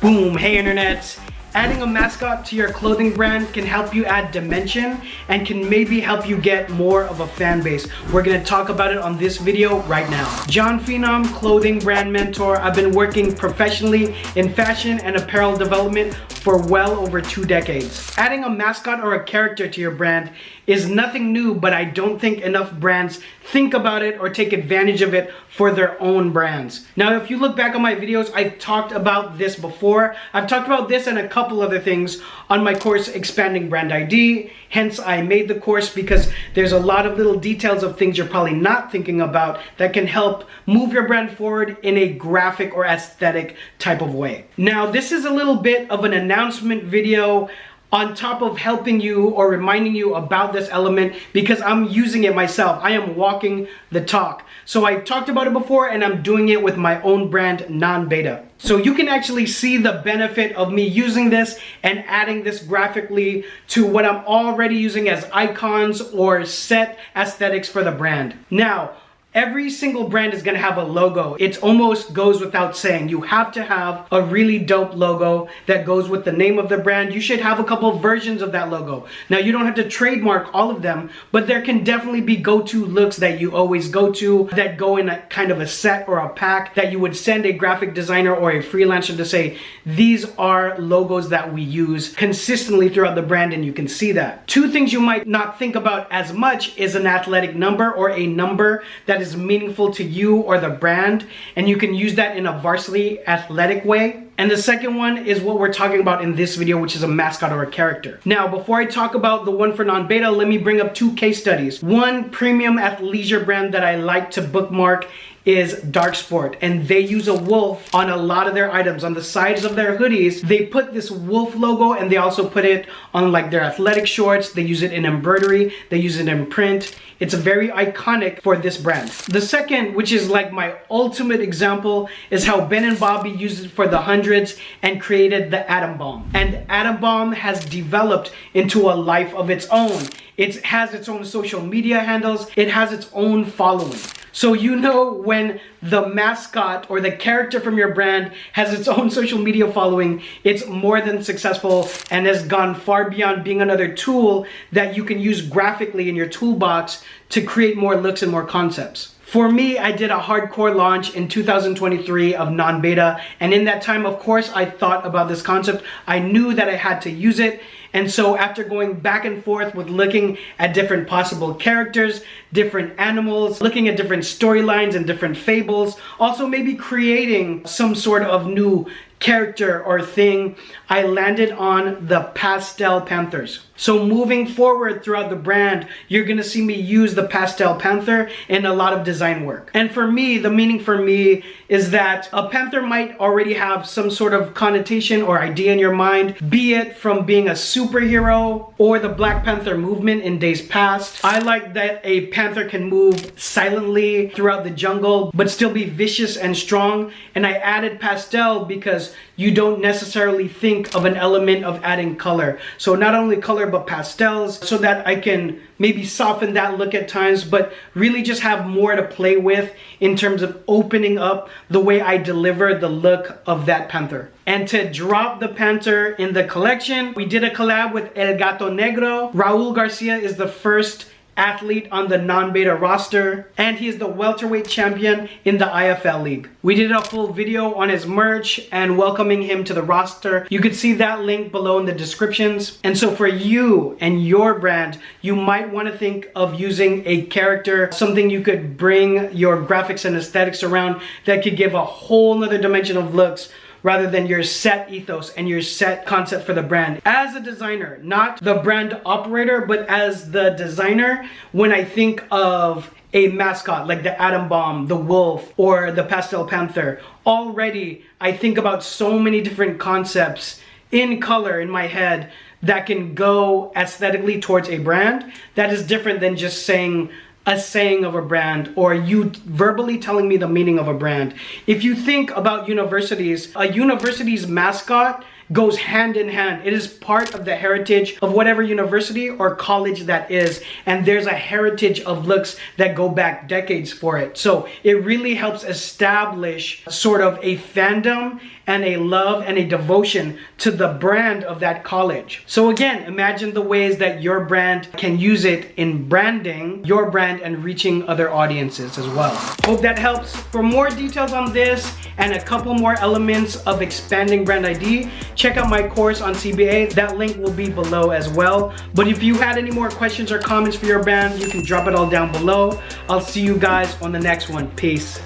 Boom, hey internet. Adding a mascot to your clothing brand can help you add dimension and can maybe help you get more of a fan base. We're gonna talk about it on this video right now. John Phenom, clothing brand mentor. I've been working professionally in fashion and apparel development for well over 2 decades. Adding a mascot or a character to your brand is nothing new, but I don't think enough brands think about it or take advantage of it for their own brands. Now, if you look back on my videos, I've talked about this before. I've talked about this and a couple other things on my course, Expanding Brand ID. Hence, I made the course because there's a lot of little details of things you're probably not thinking about that can help move your brand forward in a graphic or aesthetic type of way. Now, this is a little bit of an announcement video on top of helping you or reminding you about this element because I'm using it myself. I am walking the talk. So I've talked about it before and I'm doing it with my own brand, Non-Beta. So you can actually see the benefit of me using this and adding this graphically to what I'm already using as icons or set aesthetics for the brand. Now, every single brand is gonna have a logo. It almost goes without saying. You have to have a really dope logo that goes with the name of the brand. You should have a couple of versions of that logo. Now, you don't have to trademark all of them, but there can definitely be go-to looks that you always go to that go in a kind of a set or a pack that you would send a graphic designer or a freelancer to say, these are logos that we use consistently throughout the brand, and you can see that. 2 things you might not think about as much is an athletic number or a number that is meaningful to you or the brand, and you can use that in a varsity athletic way. And the second one is what we're talking about in this video, which is a mascot or a character. Now, before I talk about the one for Non-Beta, let me bring up 2 case studies. One premium athleisure brand that I like to bookmark is Dark Sport, and they use a wolf on a lot of their items. On the sides of their hoodies, they put this wolf logo, and they also put it on like their athletic shorts. They use it in embroidery, they use it in print. It's very iconic for this brand. The second, which is like my ultimate example, is how Ben & Bobby used it for the hundreds and created the Atom Bomb. And Atom Bomb has developed into a life of its own. It has its own social media handles. It has its own following. So you know when the mascot or the character from your brand has its own social media following, it's more than successful and has gone far beyond being another tool that you can use graphically in your toolbox to create more looks and more concepts. For me, I did a hardcore launch in 2023 of Non-Beta, and in that time, of course, I thought about this concept. I knew that I had to use it, and so after going back and forth with looking at different possible characters, different animals, looking at different storylines and different fables, also maybe creating some sort of new character or thing, I landed on the Pastel Panthers. So moving forward throughout the brand, you're gonna see me use the Pastel Panther in a lot of design work. And for me, the meaning for me is that a panther might already have some sort of connotation or idea in your mind, be it from being a superhero or the Black Panther movement in days past. I like that a panther can move silently throughout the jungle, but still be vicious and strong. And I added pastel because you don't necessarily think of an element of adding color. So not only color, but pastels, so that I can maybe soften that look at times, but really just have more to play with in terms of opening up the way I deliver the look of that panther. And to drop the panther in the collection, we did a collab with El Gato Negro. Raul Garcia is the first athlete on the Non-Beta roster, and he is the welterweight champion in the IFL League. We did a full video on his merch and welcoming him to the roster. You could see that link below in the descriptions. And so for you and your brand, you might want to think of using a character, something you could bring your graphics and aesthetics around that could give a whole nother dimension of looks rather than your set ethos and your set concept for the brand. As a designer, not the brand operator, but as the designer, when I think of a mascot like the Atom Bomb, the wolf, or the Pastel Panther, already I think about so many different concepts in color in my head that can go aesthetically towards a brand that is different than just saying a saying of a brand or you verbally telling me the meaning of a brand. If you think about universities, a university's mascot goes hand in hand. It is part of the heritage of whatever university or college that is, and there's a heritage of looks that go back decades for it. So it really helps establish sort of a fandom and a love and a devotion to the brand of that college. So again, imagine the ways that your brand can use it in branding your brand and reaching other audiences as well. Hope that helps. For more details on this and a couple more elements of expanding brand ID, check out my course on CBA. That link will be below as well. But if you had any more questions or comments for your brand, you can drop it all down below. I'll see you guys on the next one. Peace.